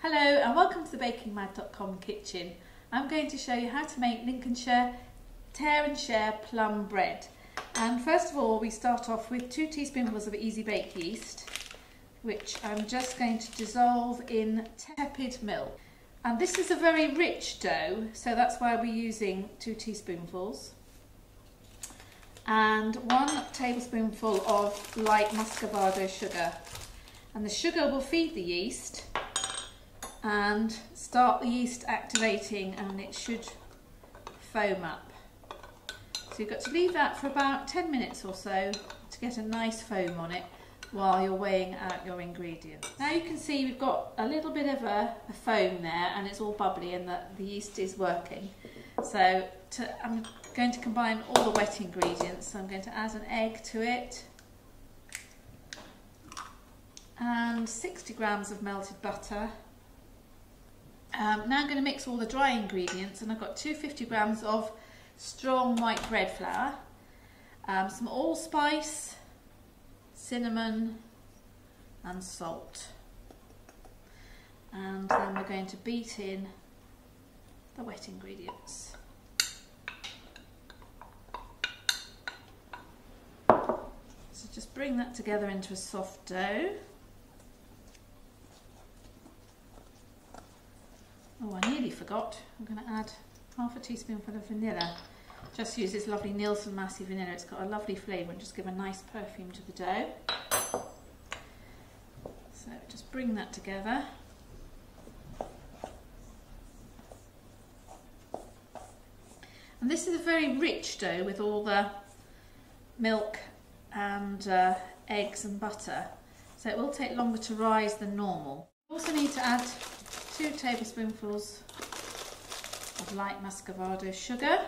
Hello and welcome to the bakingmad.com kitchen. I'm going to show you how to make Lincolnshire tear and share plum bread. And first of all we start off with 2 teaspoonfuls of easy bake yeast, which I'm just going to dissolve in tepid milk. And this is a very rich dough, so that's why we're using 2 teaspoonfuls. And 1 tablespoonful of light muscovado sugar. And the sugar will feed the yeast and start the yeast activating, and it should foam up. So you've got to leave that for about 10 minutes or so to get a nice foam on it while you're weighing out your ingredients. Now you can see we've got a little bit of a foam there, and it's all bubbly and the yeast is working. So I'm going to combine all the wet ingredients. So I'm going to add an egg to it and 60 grams of melted butter. Now I'm going to mix all the dry ingredients, and I've got 250 grams of strong white bread flour, some allspice, cinnamon and salt, and then we're going to beat in the wet ingredients. So just bring that together into a soft dough. Oh, I nearly forgot. I'm going to add half a teaspoonful of vanilla. Just use this lovely Nielsen Massey vanilla. It's got a lovely flavour and just give a nice perfume to the dough. So just bring that together. And this is a very rich dough with all the milk and eggs and butter. So it will take longer to rise than normal. You also need to add 2 tablespoonfuls of light muscovado sugar.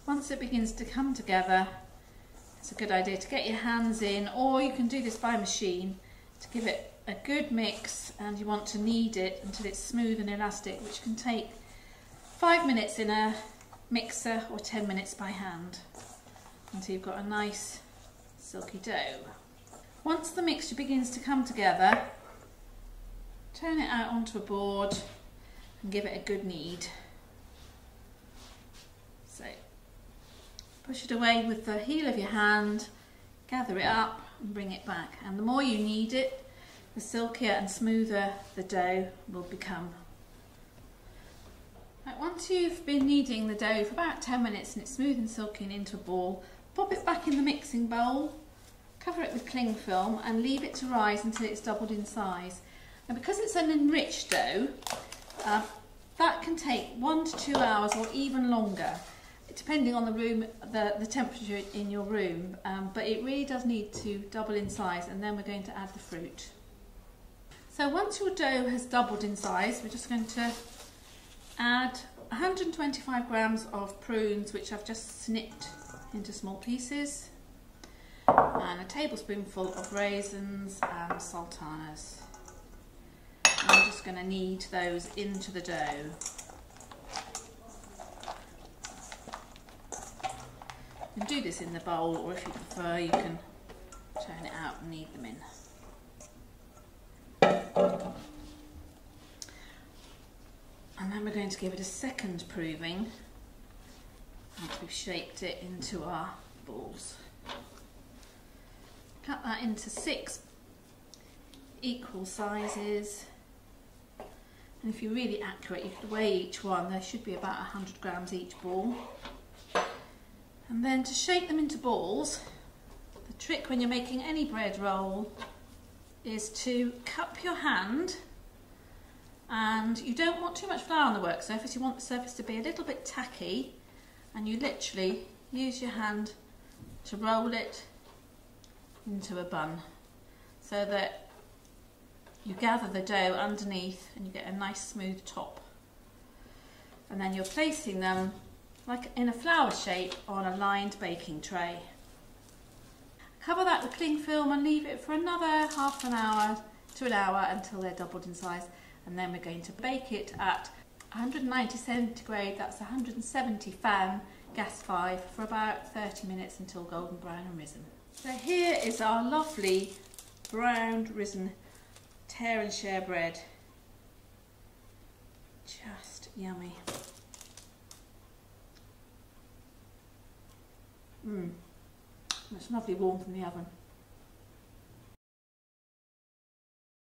Once it begins to come together, it's a good idea to get your hands in, or you can do this by machine to give it a good mix, and you want to knead it until it's smooth and elastic, which can take 5 minutes in a mixer or 10 minutes by hand until you've got a nice silky dough. Once the mixture begins to come together, turn it out onto a board and give it a good knead. So push it away with the heel of your hand, gather it up and bring it back. And the more you knead it, the silkier and smoother the dough will become. Right, once you've been kneading the dough for about 10 minutes and it's smooth and silky and into a ball, pop it back in the mixing bowl, cover it with cling film and leave it to rise until it's doubled in size. And because it's an enriched dough, that can take 1 to 2 hours or even longer, depending on the room, the temperature in your room. But it really does need to double in size, and then we're going to add the fruit. So once your dough has doubled in size, we're just going to add 125 grams of prunes, which I've just snipped into small pieces, and a tablespoonful of raisins and sultanas. I'm just going to knead those into the dough. You can do this in the bowl, or if you prefer you can turn it out and knead them in. And then we're going to give it a second proving once we've shaped it into our balls. Cut that into 6 equal sizes. And if you're really accurate, you could weigh each one. There should be about 100 grams each ball. And then to shape them into balls, the trick when you're making any bread roll is to cup your hand, and you don't want too much flour on the work surface. You want the surface to be a little bit tacky, and you literally use your hand to roll it into a bun so that you gather the dough underneath and you get a nice smooth top. And then you're placing them like in a flower shape on a lined baking tray. Cover that with cling film and leave it for another half an hour to an hour until they're doubled in size. And then we're going to bake it at 190 centigrade, that's 170 fan, gas 5, for about 30 minutes until golden brown and risen. So here is our lovely browned risen tear and share bread. just yummy. It's lovely warm from the oven.